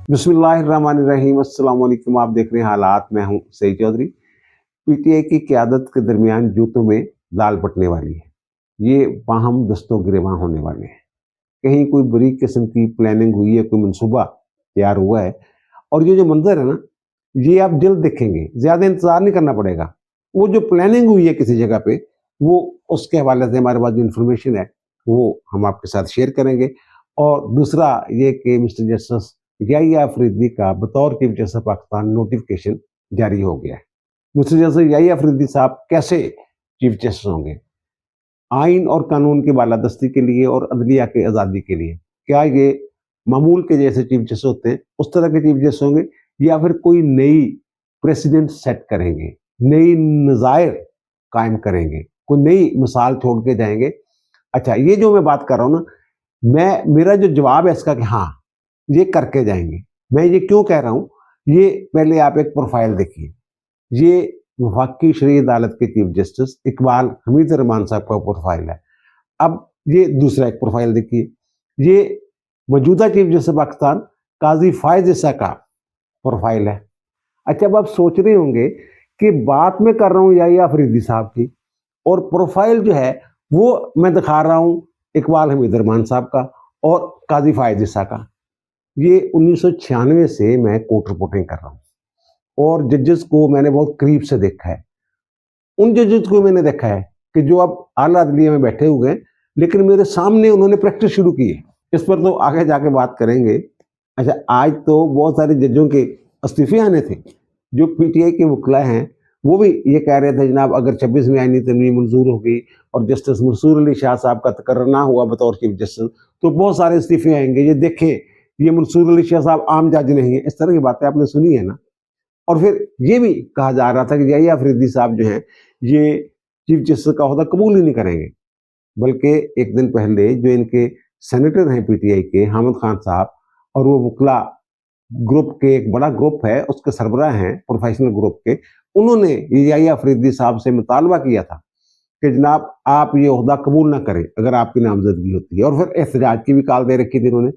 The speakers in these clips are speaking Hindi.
बिस्मिल्लाहिर्रहमानिर्रहीम। अस्सलाम वालेकुम। आप देख रहे हैं हालात। मैं हूं सईद चौधरी। पीटीआई की क़यादत के दरमियान जूतों में दाल बटने वाली है। ये बाहम दस्तों गिरेबान होने वाले हैं। कहीं कोई बड़ी किस्म की प्लानिंग हुई है, कोई मंसूबा तैयार हुआ है। और ये जो मंजर है ना, ये आप जल्द देखेंगे, ज़्यादा इंतज़ार नहीं करना पड़ेगा। वो जो प्लानिंग हुई है किसी जगह पे, वो उसके हवाले से हमारे पास जो इन्फॉर्मेशन है, वो हम आपके साथ शेयर करेंगे। और दूसरा ये कि मिस्टर जस्टिस याहिया अफरीदी का बतौर चीफ जस्टिस पाकिस्तान नोटिफिकेशन जारी हो गया है। मिस्टर जस्टिस याहिया अफरीदी साहब कैसे चीफ जस्टिस होंगे? आइन और कानून की बालादस्ती के लिए और अदलिया की आज़ादी के लिए। क्या ये मामूल के जैसे चीफ जस्टिस होते हैं, उस तरह के चीफ जस्टिस होंगे, या फिर कोई नई प्रेसिडेंट सेट करेंगे, नई नज़ायर कायम करेंगे, कोई नई मिसाल छोड़ के जाएंगे? अच्छा, ये जो मैं बात कर रहा हूँ ना, मेरा जो जवाब है इसका कि हाँ, ये करके जाएंगे। मैं ये क्यों कह रहा हूँ, ये पहले आप एक प्रोफाइल देखिए। ये वफाकी शरई अदालत के चीफ जस्टिस इकबाल हमीद रहमान साहब का प्रोफाइल है। अब ये दूसरा एक प्रोफाइल देखिए। ये मौजूदा चीफ जस्टिस पाकिस्तान काजी फायज ईसा का प्रोफाइल है। अच्छा, अब आप सोच रहे होंगे कि बात मैं कर रहा हूँ याहिया अफरीदी साहब की, और प्रोफाइल जो है वो मैं दिखा रहा हूँ इकबाल हमीद रहमान साहब का और काजी फायज ईसा का। ये 1996 से मैं कोर्ट रिपोर्टिंग कर रहा हूँ, और जजेस को मैंने बहुत करीब से देखा है। उन जजेस को मैंने देखा है कि जो अब आला अदलिया में बैठे हुए हैं, लेकिन मेरे सामने उन्होंने प्रैक्टिस शुरू की है। इस पर तो आगे जाके बात करेंगे। अच्छा, आज तो बहुत सारे जजों के इस्तीफे आने थे। जो पीटीआई के वकला हैं, वो भी ये कह रहे थे जनाब, अगर 26 में आईनी तरमीम मंजूर होगी और जस्टिस मंसूर अली शाह साहब का तकर्रर ना हुआ बतौर चीफ जस्टिस, तो बहुत सारे इस्तीफे आएंगे। ये देखें, ये मंसूर अली शाह साहब आम जज नहीं है। इस तरह की बातें आपने सुनी है ना। और फिर ये भी कहा जा रहा था कि याहिया अफरीदी साहब जो हैं, ये चीफ जस्टिस का ओहदा कबूल ही नहीं करेंगे। बल्कि एक दिन पहले जो इनके सेनेटर हैं पीटीआई के, हामिद खान साहब, और वो वकला ग्रुप के एक बड़ा ग्रुप है, उसके सरबराह हैं प्रोफेशनल ग्रुप के, उन्होंने याहिया अफरीदी साहब से मुतालबा किया था कि जनाब आप ये ओहदा कबूल ना करें अगर आपकी नामजदगी होती है। और फिर एहतजाज की भी काल दे रखी थी इन्होंने।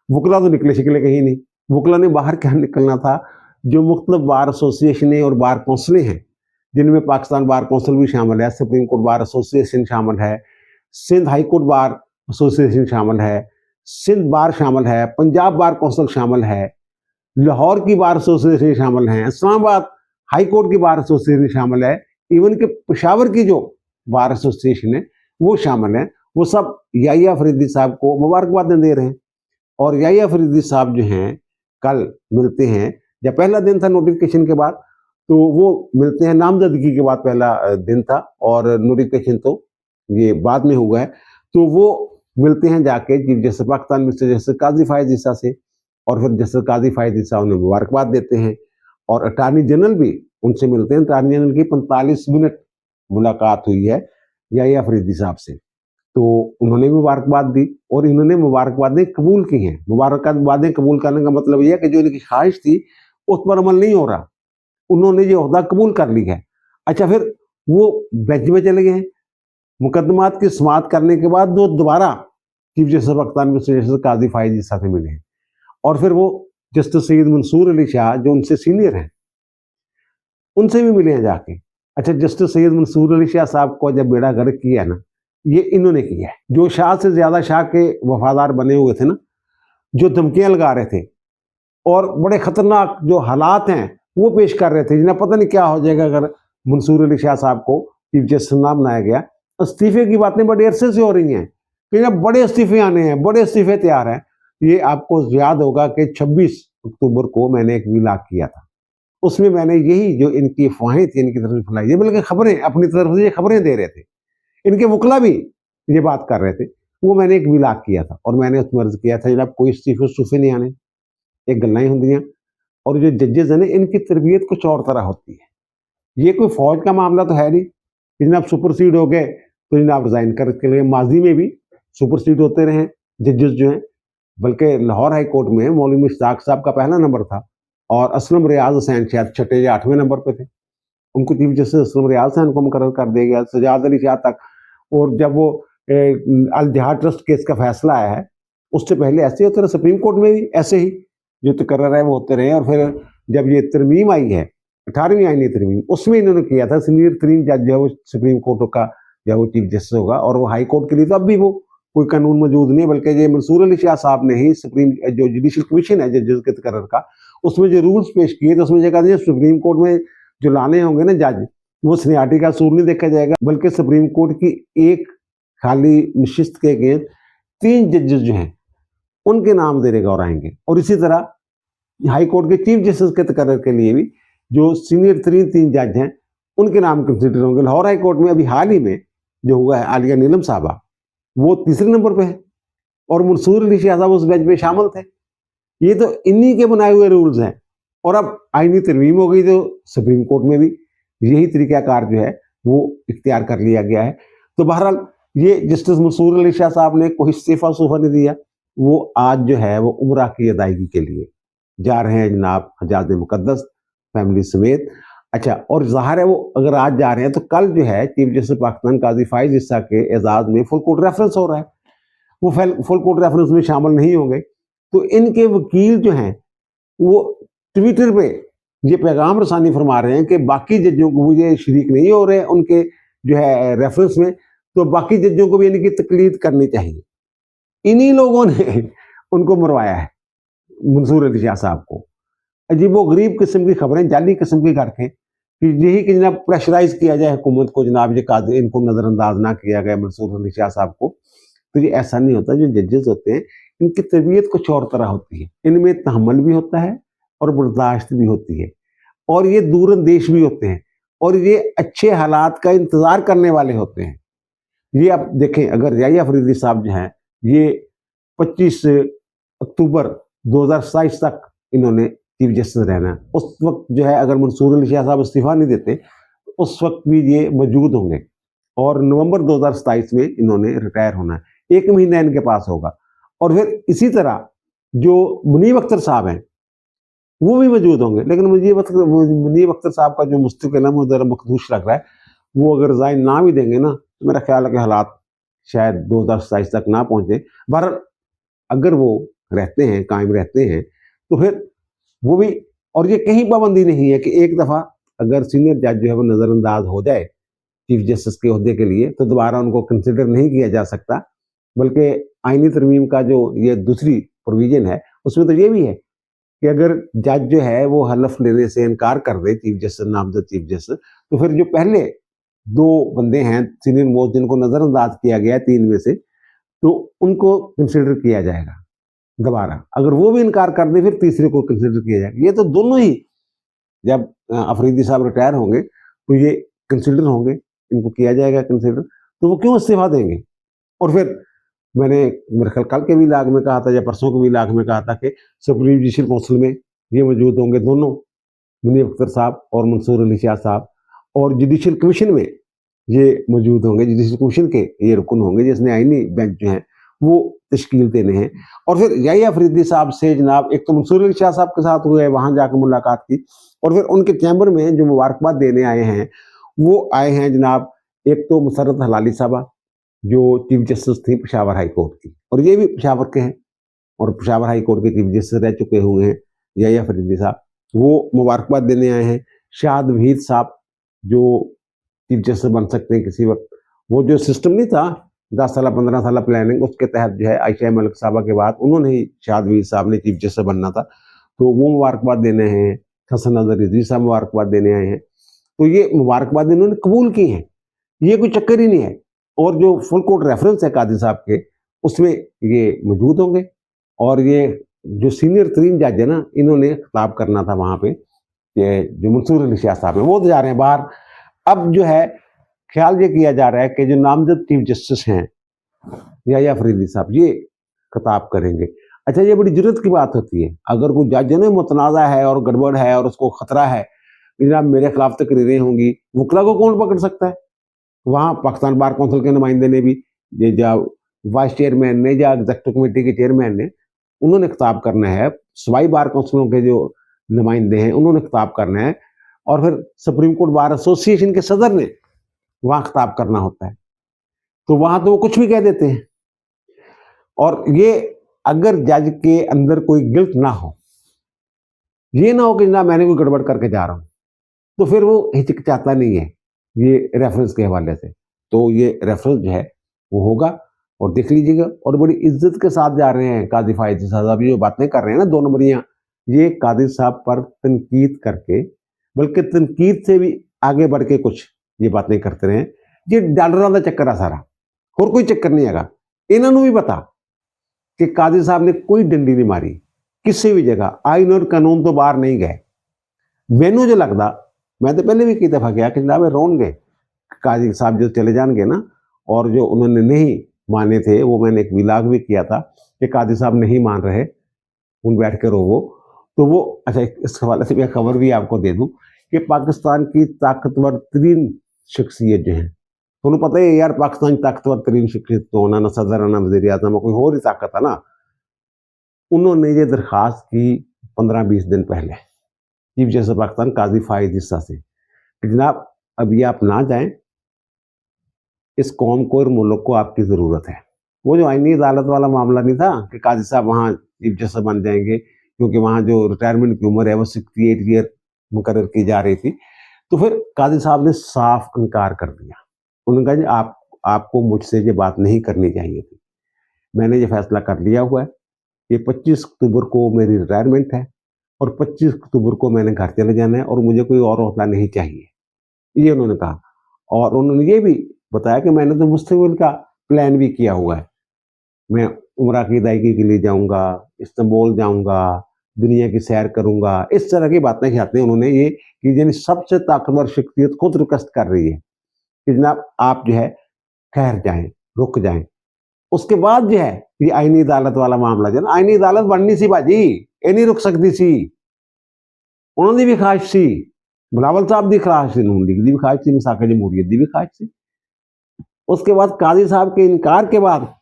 वकला तो निकले शिकले कहीं नहीं। वकला ने बाहर क्या निकलना था? जो मुख्तलिफ बार एसोसिएशनें और बार कौंसलें हैं, जिनमें पाकिस्तान बार कौंसिल भी शामिल है, सुप्रीम कोर्ट बार एसोसिएशन शामिल है, Sindh high court bar association शामिल है, सिंध बार शामिल है, पंजाब बार कौंसिल शामिल है, लाहौर की बार एसोसिएशन शामिल है, इस्लामाबाद हाई कोर्ट की बार एसोसिएशन शामिल है, इवन के पेशावर की जो बार एसोसिएशन है वो शामिल है। वो सब याहिया अफरीदी साहब को मुबारकबाद दे रहे हैं। और याहिया अफरीदी साहब जो हैं, कल मिलते हैं, जब पहला दिन था नोटिफिकेशन के बाद, तो वो मिलते हैं नामजदगी के बाद, पहला दिन था, और नोटिफिकेशन तो ये बाद में हुआ है। तो वो मिलते हैं जाके chief justice Pakistan mister justice Qazi Faez Isa से, और फिर जस्टिस काजी फायज ईसा उन्हें मुबारकबाद देते हैं। और अटारनी जनरल भी उनसे मिलते हैं। अटारनी जनरल की 45 मिनट मुलाकात हुई है याहिया अफरीदी साहब से। तो उन्होंने भी मुबारकबाद दी, और इन्होंने मुबारकबादें कबूल की हैं। मुबारकबादें कबूल करने का मतलब यह है कि जो इनकी ख्वाहिश थी उस पर अमल नहीं हो रहा, उन्होंने ये ओहदा कबूल कर ली है। अच्छा, फिर वो बेंच में चले गए हैं। मुकदमात की समाअत करने के बाद वो दोबारा chief justice Pakistan mister justice Qazi Faez Isa से मिले हैं, और फिर वो जस्टिस सैयद मंसूर अली शाह जो उनसे सीनियर हैं, उनसे भी मिले हैं जाके। अच्छा, जस्टिस सैयद मंसूर अली शाह साहब को जब बेड़ा गर्क किया ना, ये इन्होंने किया है। जो शाह से ज्यादा शाह के वफादार बने हुए थे ना, जो धमकियां लगा रहे थे और बड़े खतरनाक जो हालात हैं वो पेश कर रहे थे, जिन्हें पता नहीं क्या हो जाएगा अगर मंसूर अली शाह साहब को चीफ जस्टिस ना बनाया गया। इस्तीफे की बातें बड़े अरसे से हो रही हैं कि अब बड़े इस्तीफे आने हैं, बड़े इस्तीफे तैयार हैं। ये आपको याद होगा कि 26 अक्टूबर को मैंने एक वीलाग किया था। उसमें मैंने यही जो इनकी अफवाहें थी इनकी तरफ से फैलाई, ये बल्कि खबरें अपनी तरफ से ये खबरें दे रहे थे, इनके वकला भी ये बात कर रहे थे। वो मैंने एक विलाग किया था, और मैंने उसमें अर्ज किया था जनाब कोई इस्तीफे सूफे नहीं आने, एक गल्ला ही होंगी। और जो जजेस हैं इनकी तरबियत कुछ और तरह होती है। ये कोई फौज का मामला तो है नहीं कि जनाब सुपरसीड हो गए तो जनाब रिजाइन करके लिए। माजी में भी सुपरसीड होते रहे जजेस जो हैं, बल्कि लाहौर हाई कोर्ट में मौलवी मुश्ताक साहब का पहला नंबर था, और असलम रियाज हुसैन शायद 6 या 8वें नंबर पे थे। उनको चीफ जस्टिस असलम रियाज हुसैन को मुकर्रर कर दिया गया, सजाद अली शाह तक। और जब वो अल जिहाद ट्रस्ट केस का फैसला आया है, उससे पहले ऐसे ही होता रहा, सुप्रीम कोर्ट में भी ऐसे ही जो तकर्रर है वो होते रहे। और फिर जब ये तरमीम आई है 18वीं आईनी तरमीम, उसमें इन्होंने किया था सीनियर तरीन जज जो है वो सुप्रीम कोर्ट का जो है वो चीफ जस्टिस होगा। और वो हाई कोर्ट के लिए तो अब भी वो कोई कानून मौजूद नहीं है, बल्कि ये मंसूर अली शाह साहब ने ही सुप्रीम जो जुडिशल कमीशन है जजेस के तकर्रर का, उसमें जो रूल्स पेश किए तो उसमें जगह दिया सुप्रीम कोर्ट में जो लाने होंगे ना जज, वो सीनियरिटी का असूल नहीं देखा जाएगा, बल्कि सुप्रीम कोर्ट की एक खाली नशिस्त के अगेंस्ट 3 जजेस जो हैं उनके नाम देने और आएंगे। और इसी तरह हाई कोर्ट के चीफ जस्टिस के तकर्रर के लिए भी जो सीनियर तरीन 3 जज हैं उनके नाम कंसिडर होंगे। लाहौर हाई कोर्ट में अभी हाल ही में जो हुआ है आलिया नीलम साहबा, वो तीसरे नंबर पे है और मंसूर अली शाह साहब उस बेंच में शामिल थे। ये तो इन्हीं के बनाए हुए रूल्स हैं। और अब आईनी तरमीम हो गई तो सुप्रीम कोर्ट में भी यही तरीकाकार जो है वो इख्तियार कर लिया गया है। तो बहरहाल ये जस्टिस मंसूर अली शाह साहब ने कोई इस्तीफा सूफा नहीं दिया, वो आज जो है वो उम्रा की अदायगी के लिए जा रहे हैं जनाब हजाज मुकद्दस फैमिली समेत। अच्छा, और ज़ाहिर है वो अगर आज जा रहे हैं तो कल जो है चीफ जस्टिस पाकिस्तान काजी फाइज ईसा के एजाज में फुल कोर्ट रेफरेंस हो रहा है, वो फुल कोर्ट रेफरेंस में शामिल नहीं होंगे। तो इनके वकील जो हैं वो ट्विटर पे ये पैगाम रसानी फरमा रहे हैं कि बाकी जजों को मुझे शरीक नहीं हो रहे उनके जो है रेफरेंस में, तो बाकी जजों को भी इनकी तकलीद करनी चाहिए। इन्हीं लोगों ने उनको मरवाया है मंसूर अली शाह साहब को, अजीबो गरीब किस्म की खबरें जाली किस्म की करके कि यही कि जनाब प्रेशराइज किया जाए हुकूमत को, जनाब ये काजी इनको नज़रअंदाज ना किया गया मंसूर अली शाह साहब को। तो ये ऐसा नहीं होता। जो जजेस होते हैं इनकी तबीयत कुछ और तरह होती है, इनमें तहम्मुल भी होता है और बर्दाश्त भी होती है, और ये दूरंदेश भी होते हैं, और ये अच्छे हालात का इंतज़ार करने वाले होते हैं। ये आप देखें, अगर याहिया फरीदी साहब जो हैं ये 25 अक्टूबर 2027 तक इन्होंने चीफ जस्टिस रहना है, उस वक्त जो है अगर मंसूर अली शाह साहब इस्तीफा नहीं देते तो उस वक्त भी ये मौजूद होंगे, और नवंबर 2027 में इन्होंने रिटायर होना है, 1 महीना इनके पास होगा। और फिर इसी तरह जो मुनीब अख्तर साहब हैं वो भी मौजूद होंगे, लेकिन मुनीब अख्तर साहब का जो मुस्तकिल है मखदूश लग रहा है, वो अगर रिजाइन ना भी देंगे ना तो मेरा ख्याल है कि हालात शायद 2027 तक ना पहुंचे। पर अगर वो रहते हैं, कायम रहते हैं, तो फिर वो भी, और ये कहीं पाबंदी नहीं है कि एक दफ़ा अगर सीनियर जज जो है वो नज़रअंदाज हो जाए चीफ जस्टिस के ओहदे के लिए तो दोबारा उनको कंसिडर नहीं किया जा सकता। बल्कि आईनी तरमीम का जो ये दूसरी प्रोविजन है उसमें तो ये भी है कि अगर जज जो है वो हलफ लेने से इनकार कर दे, चीफ जस्टिस नामजद चीफ जस्टिस, तो फिर जो पहले 2 बंदे हैं सीनियर मोस्ट जिनको नज़रअंदाज किया गया 3 में से, तो उनको कंसिडर किया जाएगा दोबारा। अगर वो भी इनकार कर दे फिर तीसरे को कंसिडर किया जाएगा। ये तो दोनों ही जब अफरीदी साहब रिटायर होंगे तो ये कंसिडर होंगे, इनको किया जाएगा कंसिडर, तो वो क्यों इस्तीफा देंगे। और फिर मैंने मेरे ख्याल कल के भी लाग में कहा था या परसों के भी लाग में कहा था कि सुप्रीम जुडिशल काउंसिल में ये मौजूद होंगे दोनों, मुनीब अख्तर साहब और मंसूर अली शाह साहब, और जुडिशल कमीशन में ये मौजूद होंगे, जुडिशल कमीशन के ये रुकन होंगे जिसने आईनी बेंच जो हैं वो तश्कील देने हैं। और फिर याहिया फरीदी साहब से जनाब एक तो मंसूर अली शाह साहब के साथ हुए, वहाँ जाकर मुलाकात की, और फिर उनके चैम्बर में जो मुबारकबाद देने आए हैं वो आए हैं जनाब एक तो मुसर्रत हलाली साहबा जो चीफ जस्टिस थी पेशावर हाई कोर्ट की, और ये भी पेशावर के हैं और पेशावर हाई कोर्ट के चीफ जस्टिस रह चुके हुए हैं याहिया फरीदी साहब, वो मुबारकबाद देने आए हैं। शाद वहीद साहब जो चीफ जस्टिस बन सकते हैं किसी वक्त, वो जो सिस्टम नहीं था 10 साल 15 साल प्लानिंग, उसके तहत जो है आयशा मलिक साहबा के बाद उन्होंने ही शाद वहीद साहब ने चीफ जस्टिस बनना था, तो वो मुबारकबाद देने हैं। हसन नजर रिजवी साहब मुबारकबाद देने आए हैं, तो ये मुबारकबाद इन्होंने कबूल की हैं, ये कोई चक्कर ही नहीं है। और जो फुल कोर्ट रेफरेंस है कादी साहब के उसमें ये मौजूद होंगे, और ये जो सीनियर तरीन जज है ना इन्होंने खिताब करना था वहाँ पे, ये जो मंसूर अली शाह साहब है वो तो जा रहे हैं बाहर। अब जो है ख्याल ये किया जा रहा है कि जो नामजद चीफ जस्टिस हैं याहिया फरीदी साहब ये खिताब करेंगे। अच्छा, ये बड़ी जरूरत की बात होती है, अगर कोई जज ने मुतनाज़ा है और गड़बड़ है और उसको खतरा है जनाब मेरे खिलाफ तकरीरें होंगी, वकला को कौन पकड़ सकता है। वहाँ पाकिस्तान बार काउंसिल के नुमाइंदे ने भी, या वाइस चेयरमैन ने या एग्जेक्टिव कमेटी के चेयरमैन ने, उन्होंने खिताब करना है। सूबाई बार काउंसिलों के जो नुमाइंदे हैं उन्होंने खिताब करना है, और फिर सुप्रीम कोर्ट बार एसोसिएशन के सदर ने वहाँ खिताब करना होता है, तो वहाँ तो वो कुछ भी कह देते हैं। और ये अगर जज के अंदर कोई गिल्ट ना हो ये ना हो कि जनाब मैंने कोई गड़बड़ करके जा रहा हूँ, तो फिर वो हिचकिचाता नहीं है ये रेफरेंस के हवाले से। तो ये रेफरेंस जो है वो होगा और देख लीजिएगा। और बड़ी इज्जत के साथ जा रहे हैं काजी फायजी साहब। अभी जो बातें कर रहे हैं ना 2 नंबरियां, ये काजी साहब पर तनकीद करके, बल्कि तनकीद से भी आगे बढ़ के कुछ ये बातें करते रहे। ये डॉलरों का चक्कर है सारा, और कोई चक्कर नहीं हैगा। इन्होंने भी पता कि काजी साहब ने कोई डंडी नहीं मारी किसी भी जगह, आइन और कानून तो बाहर नहीं गए। मैनू जो लगता, मैं तो पहले भी कई दफा गया कि जनाब रोन गए काजी साहब जो चले जाएंगे ना, और जो उन्होंने नहीं माने थे, वो मैंने एक विलाग भी किया था कि काजी साहब नहीं मान रहे, उन बैठ के रोवो। तो वो अच्छा, इस हवाले से मैं खबर भी आपको दे दूं कि पाकिस्तान की ताकतवर तरीन शख्सियत जो है, तो उन्हें पता है यार पाकिस्तान की ताकतवर तरीन शख्सियत तो होना ना सदर ना वज़ीर आज़म, कोई और ही ताकत है ना। उन्होंने ये दरखास्त की 15-20 दिन पहले चीफ जस्टिस पाकिस्तान काजी फायद ईसा से कि जनाब अभी आप ना जाएं, इस कौम को और मुल्क को आपकी ज़रूरत है। वो जो आईनी अदालत वाला मामला नहीं था कि काजी साहब वहाँ चीफ जस्टिस बन जाएंगे, क्योंकि वहाँ जो रिटायरमेंट की उम्र है वो 68 ईयर मुकर्रर की जा रही थी। तो फिर काजी साहब ने साफ इनकार कर दिया। उन्होंने कहा जी आपको मुझसे ये बात नहीं करनी चाहिए थी, मैंने ये फैसला कर लिया हुआ है। ये 25 अक्टूबर को मेरी रिटायरमेंट है और 25 अक्टूबर को मैंने घर चले जाना है और मुझे कोई और हौसला नहीं चाहिए, ये उन्होंने कहा। और उन्होंने ये भी बताया कि मैंने तो मुस्तकबिल का प्लान भी किया हुआ है, मैं उम्रा की अदायगी के लिए जाऊंगा, इस्तांबुल जाऊंगा, दुनिया की सैर करूंगा, इस तरह की बातें कहते हैं उन्होंने। ये कि यानी सबसे ताकतवर शख्सियत खुद रिक्वेस्ट कर रही है कि जनाब आप जो है ठहर जाएं, रुक जाएं। उसके बाद जो है ये आईनी अदालत वाला मामला जो ना, आईनी अदालत बननी सी भाजी, ये नहीं रुक सकती सी। उन्होंने भी ख्वाहिश सी, बिलावल साहब की ख्वाहिश सी, नून लीग की भी ख्वाहिश सी, मिसाक जमहूरियत की भी ख्वाहिश सी। उसके बाद काजी साहब के इनकार के बाद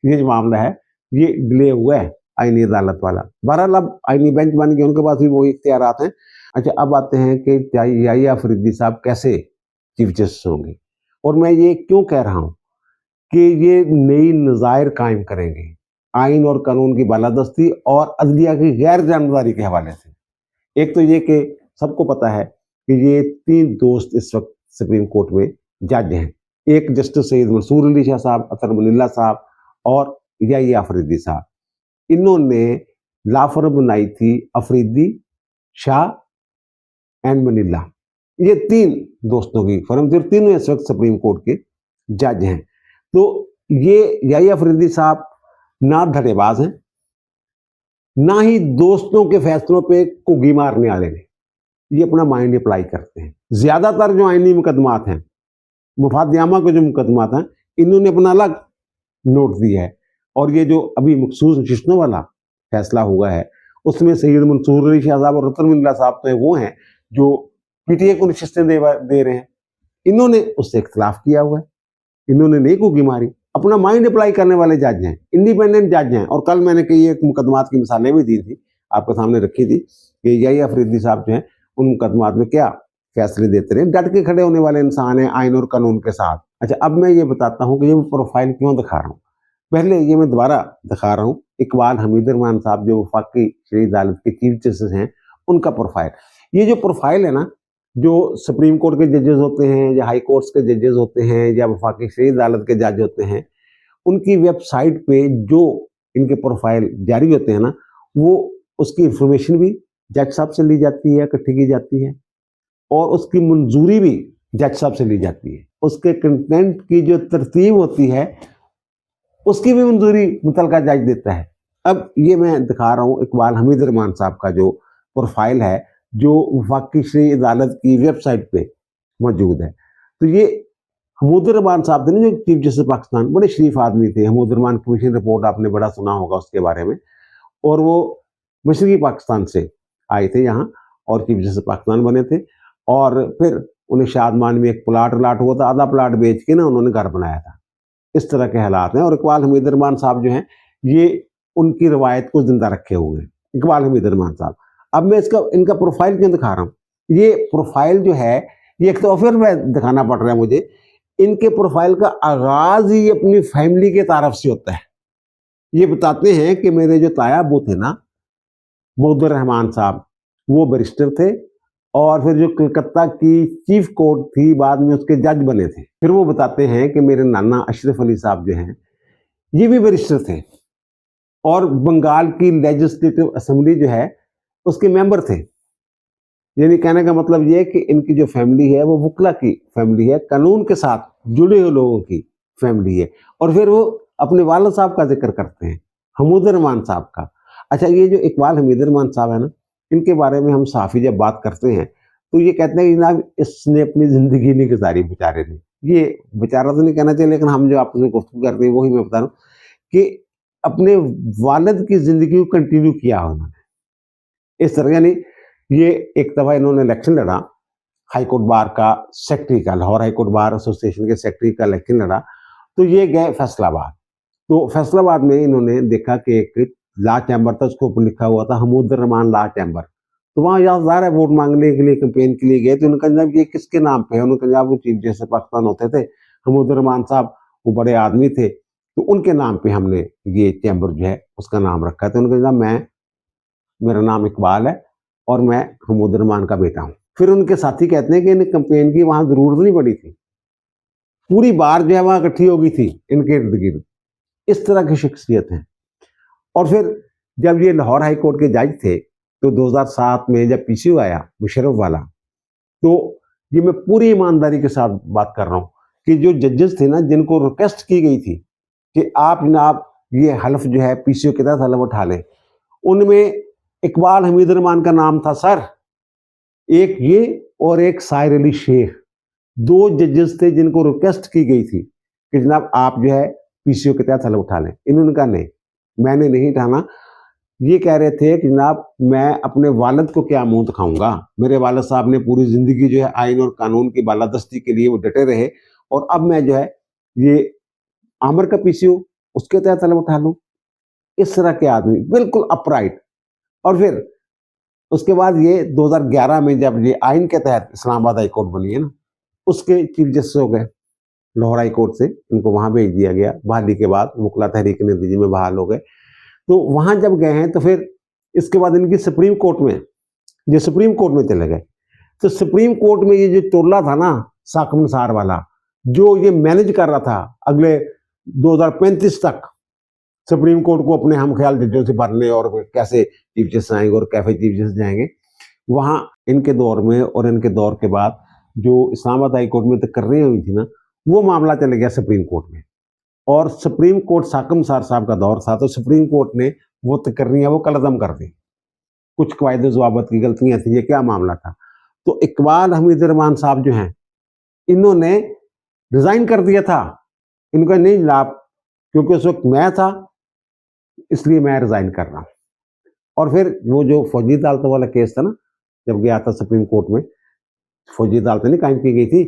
ये जो मामला है ये डिले हुआ है आईनी अदालत वाला। बहरहाल अब आईनी बेंच बन गए, उनके पास भी वही इख्तियारात हैं। अच्छा, अब आते हैं कि याहिया अफरीदी साहब कैसे चीफ जस्टिस होंगे, और मैं ये क्यों कह रहा हूँ कि ये नई नज़ायर कायम करेंगे आइन और कानून की बालादस्ती और अदलिया की गैर जानबदारी के हवाले से। एक तो ये कि सबको पता है कि ये 3 दोस्त इस वक्त सुप्रीम कोर्ट में जज हैं, एक जस्टिस सैयद मंसूर अली शाह साहब, अतर मुनिल्ला साहब और याहिया अफरीदी साहब। इन्होंने ला फर्म बनाई थी अफरीदी, शाह एंड मुनिल्ला, ये 3 दोस्तों की फर्म थी और तीनों इस वक्त सुप्रीम कोर्ट के जज हैं। तो ये याहिया अफरीदी साहब ना धड़ेबाज हैं, ना ही दोस्तों के फैसलों पे कुगी मारने वाले हैं। ये अपना माइंड अप्लाई करते हैं। ज्यादातर जो आईनी मुकदमात हैं, मुफादियामा के जो मुकदमात हैं, इन्होंने अपना अलग नोट दिया है। और ये जो अभी मखसूस नशिस्तों वाला फैसला हुआ है, उसमें सैयद मंसूर अली शाह साहब और रतन मुनिल्ला साहब तो वो हैं जो पीटीए को नशिस्तें दे रहे हैं। इन्होंने उससे इख्तलाफ किया हुआ है, इन्होंने नहीं कुगी मारी, अपना माइंड अप्लाई करने वाले जज हैं, इंडिपेंडेंट जज हैं। और कल मैंने कई एक मुकदमात की मिसालें भी दी थी, आपके सामने रखी थी कि याहिया अफरीदी साहब जो हैं उन मुकदमात में क्या फैसले देते रहे, डट के खड़े होने वाले इंसान हैं आइन और कानून के साथ। अच्छा, अब मैं ये बताता हूँ कि ये प्रोफाइल क्यों दिखा रहा हूँ। पहले ये मैं दोबारा दिखा रहा हूँ इकबाल हमीद रहमान साहब जो वफाकी शरीफ अदालत के चीफ जस्टिस हैं, उनका प्रोफाइल। ये जो प्रोफाइल है ना, जो सुप्रीम कोर्ट के जजेस होते हैं या हाई कोर्ट्स के जजेस होते हैं या वफाकी शरीफ अदालत के जज होते हैं, उनकी वेबसाइट पे जो इनके प्रोफाइल जारी होते हैं ना, वो उसकी इंफॉर्मेशन भी जज साहब से ली जाती है, इकट्ठी की जाती है, और उसकी मंजूरी भी जज साहब से ली जाती है। उसके कंटेंट की जो तरतीब होती है उसकी भी मंजूरी मुतलका जज देता है। अब ये मैं दिखा रहा हूँ इकबाल हमीद रहमान साहब का जो प्रोफाइल है, जो वफाकी शरीफ अदालत की वेबसाइट पे मौजूद है। तो ये हमीद रहमान साहब थे ना जो चीफ जस्टिस पाकिस्तान, बड़े शरीफ आदमी थे। हमीद रहमान कमीशन रिपोर्ट आपने बड़ा सुना होगा उसके बारे में। और वो मशरकी पाकिस्तान से आए थे यहाँ और चीफ जस्टिस पाकिस्तान बने थे। और फिर उन्हें शादमान में एक प्लाट हुआ था, आधा प्लाट बेच के ना उन्होंने घर बनाया था। इस तरह के हालात हैं। और इकबाल हमीद रहमान साहब जो हैं ये उनकी रवायत को जिंदा रखे हुए हैं, इकबाल हमीद रहमान साहब। अब मैं इनका प्रोफाइल क्यों दिखा रहा हूँ, ये प्रोफाइल जो है ये एक तो फिर मैं दिखाना पड़ रहा है मुझे, इनके प्रोफाइल का आगाज ही अपनी फैमिली के तारफ से होता है। ये बताते हैं कि मेरे जो ताया अबू थे ना, मौदूद रहमान साहब, वो बैरिस्टर थे, और फिर जो कलकत्ता की चीफ कोर्ट थी बाद में उसके जज बने थे। फिर वो बताते हैं कि मेरे नाना अशरफ अली साहब जो हैं ये भी बैरिस्टर थे, और बंगाल की लेजिस्लेटिव असेंबली जो है उसके मेंबर थे। यानी कहने का मतलब ये है कि इनकी जो फैमिली है वो वकला की फैमिली है, कानून के साथ जुड़े हुए लोगों की फैमिली है। और फिर वो अपने वालिद साहब का जिक्र करते हैं, हमीद रहमान साहब का। अच्छा, ये जो इकबाल हमीद रहमान साहब है ना, इनके बारे में हम साफ़ी जब बात करते हैं तो ये कहते हैं कि जनाब इसने अपनी ज़िंदगी नहीं गुजारी बेचारे ने। ये बेचारा तो नहीं कहना चाहिए, लेकिन हम जो आपस में गुफ्तगू करते हैं वही मैं बता रहा हूँ कि अपने वालिद की ज़िंदगी को कंटिन्यू किया उन्होंने इस तरह। यानी ये एक दफ़ा इन्होंने इलेक्शन लड़ा हाई कोर्ट बार का सेक्रेटरी का, Lahore high court bar association के सेक्रेटरी का इलेक्शन लड़ा। तो ये गए फैसलाबाद। तो फैसलाबाद में इन्होंने देखा कि एक लॉ चैम्बर था, उसके ऊपर लिखा हुआ था हमीद रहमान लॉ चैम्बर। तो वहाँ यादगार है वोट मांगने के लिए, कैंपेन के लिए गए। तो उन्होंने कहा जनाब ये किसके नाम पे है? उन्होंने कहा जनाब वो चीफ जस्टिस पाकिस्तान होते थे हमीद रहमान साहब, वो बड़े आदमी थे, तो उनके नाम पे हमने ये चैम्बर जो है उसका नाम रखा है। तो उन्होंने कहा जनाब मेरा नाम इकबाल है और मैं हमीद रहमान का बेटा हूँ। फिर उनके साथी कहते हैं कि इन्हें कैंपेन की वहाँ ज़रूरत नहीं पड़ी थी, पूरी बार जो है वहाँ इकट्ठी हो गई थी इनके इर्द गिर्द। इस तरह की शख्सियत है। और फिर जब ये लाहौर हाई कोर्ट के जज थे तो 2007 में जब पीसीयू आया मुशर्रफ वाला, तो ये मैं पूरी ईमानदारी के साथ बात कर रहा हूँ कि जो जजेस थे ना, जिनको रिक्वेस्ट की गई थी कि आप जनाब ये हल्फ जो है पीसीयू के तहत हल्फ उठा लें, उनमें इकबाल हमीद रहमान का नाम था सर, एक ये और एक साहिर अली शेख। दो जजेस थे जिनको रिक्वेस्ट की गई थी कि जनाब आप जो है पीसीयू के तहत हल्फ उठा लें। इन्होंने कहा नहीं, मैंने नहीं उठाना। ये कह रहे थे कि जनाब मैं अपने वालिद को क्या मुंह दिखाऊंगा, मेरे वालिद साहब ने पूरी ज़िंदगी जो है आइन और कानून की बालादस्ती के लिए वो डटे रहे, और अब मैं जो है ये आमर का पीसीयू उसके तहत हल्फ उठा लूँ। इस तरह के आदमी बिल्कुल अपराइट। और फिर उसके बाद ये 2011 में जब ये आइन के तहत इस्लामाबाद हाई कोर्ट बनी है ना, उसके चीफ जस्टिस हो गए लाहौर हाई कोर्ट से, इनको वहाँ भेज दिया गया बहाली के बाद, वकला तहरीक नतीजे में बहाल हो गए। तो वहाँ जब गए हैं तो फिर इसके बाद इनकी सुप्रीम कोर्ट में, ये सुप्रीम कोर्ट में चले गए। तो सुप्रीम कोर्ट में ये जो टोला था ना साकिब निसार वाला, जो ये मैनेज कर रहा था अगले 2035 तक सुप्रीम कोर्ट को अपने हम ख्याल जजों से भरने, और कैसे चीफ जस्टिस आएंगे और कैसे चीफ जस्टिस जाएंगे, वहाँ इनके दौर में और इनके दौर के बाद जो इस्लामाबाद हाई कोर्ट में तकर्रियाँ हुई थी ना, वो मामला चले गया सुप्रीम कोर्ट में। और सुप्रीम कोर्ट साकिब निसार साहब का दौर था, तो सुप्रीम कोर्ट ने वो तकर्रियाँ वो कलअदम कर दी। कुछ कवायद ज़वाबत की गलतियाँ थी, ये क्या मामला था। तो इकबाल हमीद रहमान साहब जो हैं, इन्होंने रिज़ाइन कर दिया था। इनका नहीं जनाब, क्योंकि उस वक्त मैं था इसलिए मैं रिज़ाइन कर रहा हूँ। और फिर वो जो फौजी अदालतों वाला केस था ना, जब गया था सुप्रीम कोर्ट में, फौजी अदालतें नहीं कायम की गई थी,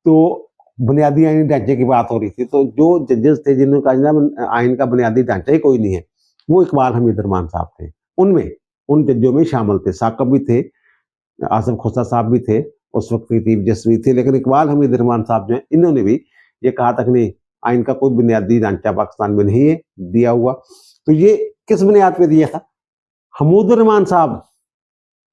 तो बुनियादी आइनी ढांचे की बात हो रही थी। तो जो जजेस थे जिन्होंने कहा जनाब आइन का बुनियादी ढांचा ही कोई नहीं है, वो इकबाल हमीद रहमान साहब थे। उनमें उन जजों में शामिल थे, साकिब भी थे, आसिफ खोसा साहब भी थे, उस वक्त के चीफ जस्टिस भी थे। लेकिन इकबाल हमीद रहमान साहब जो है, इन्होंने भी ये कहा था कि नहीं, आइन का कोई बुनियादी ढांचा पाकिस्तान में नहीं है दिया हुआ। तो ये किस बुनियाद पे दिया था? हमीद रहमान साहब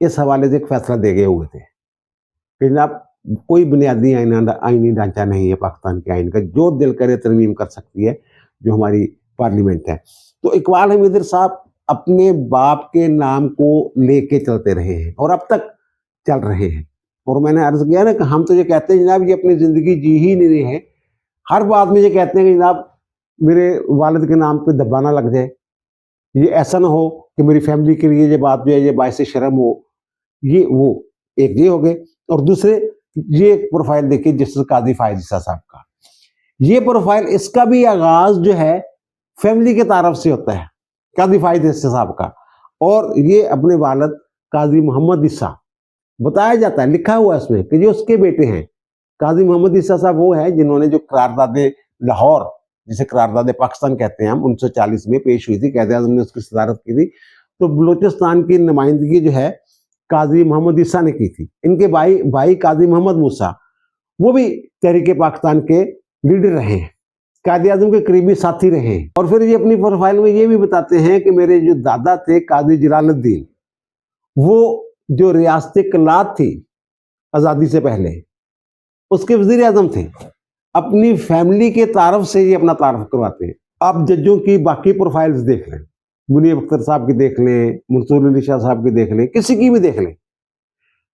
इस हवाले से एक फैसला दे गए हुए थे कि जनाब कोई बुनियादी आइनी ढांचा नहीं है पाकिस्तान के आइन का, जो दिल करे तरमीम कर सकती है जो हमारी पार्लियामेंट है। तो इकबाल हमीद साहब अपने बाप के नाम को लेके चलते रहे हैं और अब तक चल रहे हैं। और मैंने अर्ज किया ना कि हम तो ये कहते हैं जनाब ये अपनी ज़िंदगी जी ही नहीं रहे हैं, हर बात में ये कहते हैं कि जनाब मेरे वालिद के नाम पे दबा ना लग जाए, ये ऐसा ना हो कि मेरी फैमिली के लिए ये बात जो है ये बायसे शर्म हो। ये वो एक ये हो गए। और दूसरे ये एक प्रोफाइल देखिए जस्टिस काजी फायज ईसा साहब का, ये प्रोफाइल इसका भी आगाज जो है फैमिली के तारफ से होता है, काजी फायज ईसा साहब का। और ये अपने वालिद काजी मोहम्मद ईसा बताया जाता है, लिखा हुआ है इसमें कि जो उसके बेटे हैं। काजी मोहम्मद ईसा साहब वो है जिन्होंने जो करारदादे लाहौर, जिसे करारदादे पाकिस्तान कहते हैं हम, 1940 में पेश हुई थी, कायदे आज़म ने उसकी सदारत की थी। तो बलूचिस्तान की नुमाइंदगी जो है काजी मोहम्मद ईसा ने की थी। इनके भाई काजी मोहम्मद मूसा, वो भी तहरीक पाकिस्तान के लीडर रहे हैं, कायदे आज़म के करीबी साथी रहे हैं। और फिर ये अपनी प्रोफाइल में ये भी बताते हैं कि मेरे जो दादा थे काजी जलालुद्दीन, वो जो रियासत कलात थी आज़ादी से पहले, उसके वजीर आजम थे। अपनी फैमिली के तारफ से ये अपना तारफ करवाते हैं। आप जजों की बाकी प्रोफाइल्स देख लें, मुनीब अख्तर साहब की देख लें, मंसूर अली शाह साहब की देख लें, किसी की भी देख लें,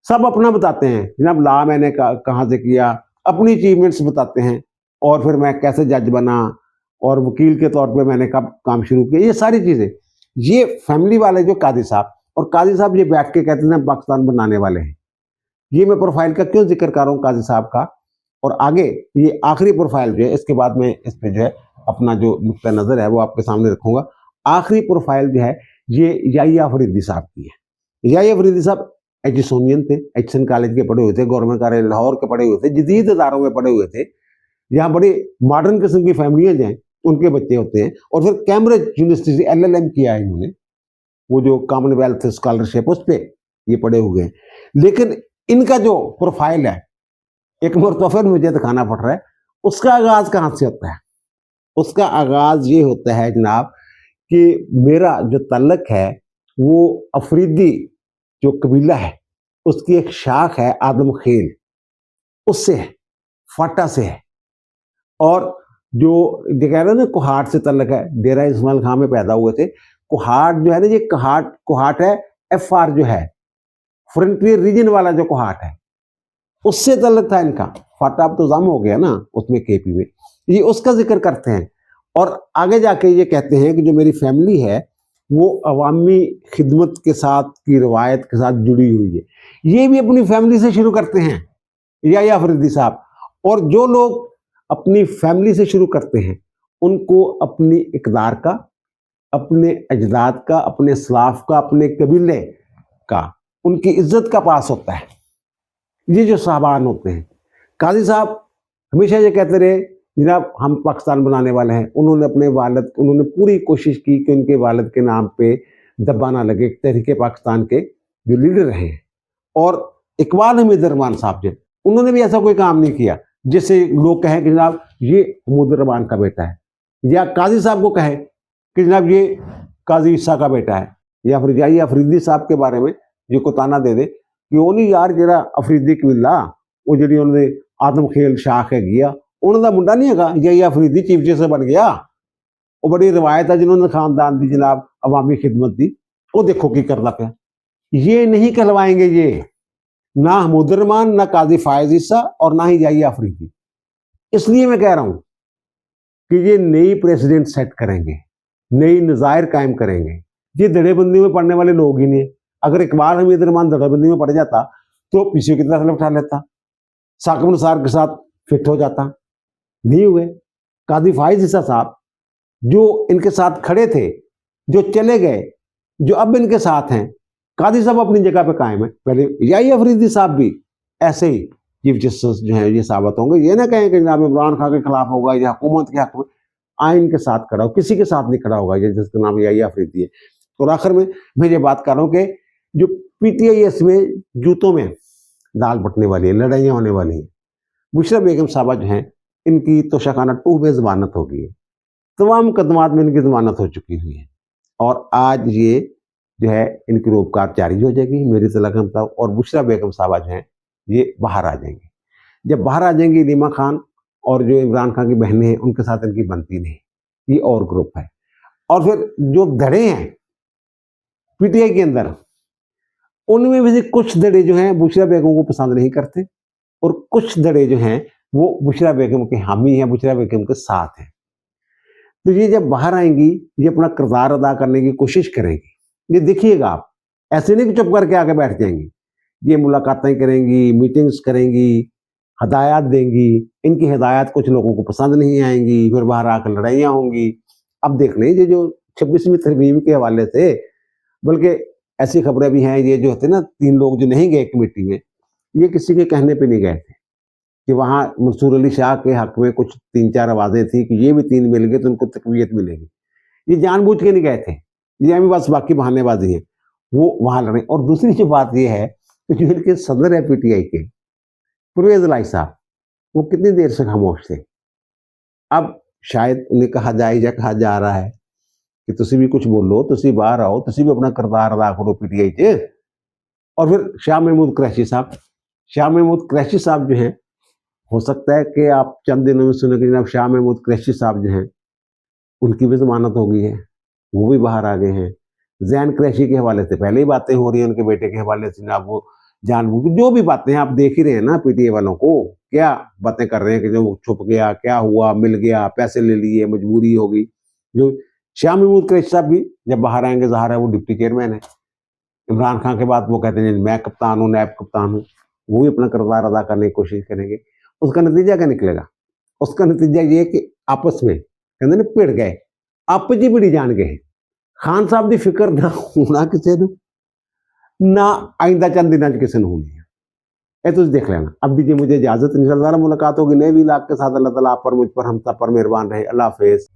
सब अपना बताते हैं। जनाब ला मैंने कहाँ से किया, अपनी अचीवमेंट्स बताते हैं, और फिर मैं कैसे जज बना, और वकील के तौर पे मैंने कब काम शुरू किया, ये सारी चीज़ें। ये फैमिली वाले जो कादी साहब, और कादी साहब ये बैठ के कहते हैं पाकिस्तान बनाने वाले हैं। ये मैं प्रोफाइल का क्यों जिक्र कर रहा हूँ काजी साहब का, और आगे ये आखिरी प्रोफाइल जो है, इसके बाद में इस पे जो है अपना जो नुक्ता नज़र है वो आपके सामने रखूंगा। आखिरी प्रोफाइल जो है ये याहिया अफरीदी साहब की है। याहिया अफरीदी साहब एजिसोनियन थे, एचसन कॉलेज के पढ़े हुए थे, गवर्नमेंट कॉलेज लाहौर के पढ़े हुए थे, जदीद इदारों में पढ़े हुए थे, यहाँ बड़ी मॉडर्न किस्म की फैमिलियाँ हैं, उनके बच्चे होते हैं। और फिर कैम्ब्रिज यूनिवर्सिटी से LLM किया है इन्होंने, वो जो कॉमनवेल्थ स्कॉलरशिप उस पर ये पढ़े हुए हैं। लेकिन इनका जो प्रोफाइल है, एक मरतबा फिर मुझे दिखाना पड़ रहा है, उसका आगाज कहाँ से होता है? उसका आगाज ये होता है जनाब कि मेरा जो तल्लक है वो अफरीदी जो कबीला है उसकी एक शाख है आदम खेल, उससे है, फाटा से है। और जो कह रहे हैं ना कोहाट से तल्लक है, डेरा इस्माइल खां में पैदा हुए थे। कोहाट जो है ना, ये कोहाट है, FR जो है फ्रंटियर रीजन वाला जो कोहाट है, उससे तल्लक था इनका। फाटा अब तो जम हो गया ना उसमें, KP में। ये उसका जिक्र करते हैं, और आगे जाके ये कहते हैं कि जो मेरी फैमिली है वो अवामी खिदमत के साथ की रवायत के साथ जुड़ी हुई है। ये भी अपनी फैमिली से शुरू करते हैं याहिया अफरीदी साहब। और जो लोग अपनी फैमिली से शुरू करते हैं उनको अपनी इकदार का, अपने अजदाद का, अपने सलाफ का, अपने कबीले का, उनकी इज्जत का पास होता है। ये जो साहबान होते हैं, काजी साहब हमेशा ये कहते रहे जनाब हम पाकिस्तान बनाने वाले हैं। उन्होंने पूरी कोशिश की कि उनके वालिद के नाम पे दब्बा ना लगे, तहरीके पाकिस्तान के जो लीडर रहे हैं। और इकबाल हमीद रहमान साहब जो, उन्होंने भी ऐसा कोई काम नहीं किया जिससे लोग कहें कि जनाब ये महमूद रहमान का बेटा है, या काजी साहब को कहें कि जनाब ये काजी ईसा का बेटा है, या फिर याहिया अफरीदी साहब के बारे में ये को ताना दे दे कि वो नहीं यार जरा अफरीदी कबीला वो जी उन्होंने आदम खेल शाख है गया, उन्होंने मुंडा नहीं है याहिया अफरीदी चीफ जस्टिस बन गया। वो बड़ी रवायत है जिन्होंने खानदान दी जनाब अवामी खिदमत दी, वो देखो की करना पे। ये नहीं कहलवाएंगे ये, ना महमूद रहमान, ना काजी फायज ईसा, और ना ही याहिया अफरीदी। इसलिए मैं कह रहा हूं कि ये नई प्रेसिडेंट सेट करेंगे, नई नज़ायर कायम करेंगे। ये धड़ेबंदी में पढ़ने वाले लोग ही नहीं। अगर इकबाल हमीद रहमान धड़ेबंदी में पड़ जाता तो पीछे की तरफ उठा लेता, साकिब निसार के साथ फिट हो जाता, नहीं हुए। काजी फायज ईसा साहब जो इनके साथ खड़े थे, जो चले गए, जो अब इनके साथ हैं, काजी साहब अपनी जगह पे कायम है। पहले याहिया अफरीदी साहब भी ऐसे ही चीफ जस्टिस जो है ये साबित होंगे। ये ना कहें कि जनाब इमरान खान के खिलाफ होगा या हुकूमत के हक में, आइन के साथ खड़ा हो, किसी के साथ नहीं खड़ा होगा ये जिसका नाम याहिया अफरीदी है। और आखिर में मैं ये बात कर रहा हूँ कि जो PTI में जूतों में दाल बटने वाली है, लड़ाइयाँ होने वाली हैं। बुशरा बेगम साहबा जो हैं इनकी तोशाखाना 2 में जमानत हो गई है, तमाम मुकदमात में इनकी जमानत हो चुकी हुई है, और आज ये जो है इनकी रोबकार जारी हो जाएगी मेरी तलाक के मुताबिक, और बुशरा बेगम साहबा जो हैं ये बाहर आ जाएंगे। जब बाहर आ जाएंगी रीमा खान और जो इमरान खान की बहनें हैं उनके साथ इनकी बनती नहीं, ये और ग्रुप है। और फिर जो धड़े हैं PTI के अंदर, उनमें भी से कुछ धड़े जो हैं बुशरा बेगम को पसंद नहीं करते, और कुछ धड़े जो हैं वो बुशरा बेगम के हामी हैं, बुशरा बेगम के साथ हैं। तो ये जब बाहर आएंगी ये अपना किरदार अदा करने की कोशिश करेंगी। ये देखिएगा आप, ऐसे नहीं कि चुप करके आके बैठ जाएंगी। ये मुलाकातें करेंगी, मीटिंग्स करेंगी, हदायत देंगी। इनकी हदायत कुछ लोगों को पसंद नहीं आएंगी, फिर बाहर आकर लड़ाइयाँ होंगी। अब देख लें ये जो 26वीं तरमीम के हवाले से, बल्कि ऐसी खबरें भी हैं, ये जो होते ना 3 लोग जो नहीं गए कमेटी में, ये किसी के कहने पे नहीं गए थे कि वहाँ मंसूर अली शाह के हक में कुछ 3-4 आवाज़ें थी कि ये भी 3 मिल गए तो उनको तकवीयत मिलेगी। ये जानबूझ के नहीं गए थे, ये हमें बस बाकी बहानेबाजी है, वो वहाँ लड़े। और दूसरी जो बात ये है कि जो इनके सदर है PTI के परवेज इलाही साहब, वो कितनी देर से खामोश थे। अब शायद उन्हें कहा जाए या कहा जा रहा है कि तुसी भी कुछ बोलो, तुसी बाहर आओ, तुसी भी अपना किरदार अदा करो PTI च। और फिर शाह महमूद कुरैशी साहब, शाह महमूद कुरैशी साहब जो हैं, हो सकता है कि आप चंद दिनों में सुने कि जनाब शाह महमूद कुरैशी साहब जो हैं उनकी भी जमानत हो गई है, वो भी बाहर आ गए हैं। जैन कुरैशी के हवाले से पहले ही बातें हो रही हैं, उनके बेटे के हवाले से जनाब वो जानबूझ जो भी बातें हैं आप देख ही रहे हैं ना, पीटीए वालों को क्या बातें कर रहे हैं कि जो छुप गया, क्या हुआ, मिल गया, पैसे ले लिए, मजबूरी हो गई। जो शाह महमूद कुरैशी साहब भी जब बाहर आएंगे, ज़ाहिर है वो डिप्टी चेयरमैन है इमरान खान के बाद, वो कहते हैं मैं कप्तान हूँ, नायब कप्तान हूँ, वो भी अपना किरदार अदा करने की कोशिश करेंगे। उसका नतीजा क्या निकलेगा? उसका नतीजा ये कि आपस में कहते ना भिड़ गए, आपस ही भिड़ी जान गए। खान साहब की फिक्र ना होना किसी को, ना आइंदा चंद दिनों च किसी को होनी है। ये तुम देख लेना। अब दीजिए मुझे इजाजत, इंशाअल्लाह मुलाकात होगी नए व्लॉग के साथ। अल्लाह ताला आप पर, मुझ पर, हम सब पर मेहरबान रहे। अल्लाह हाफिज।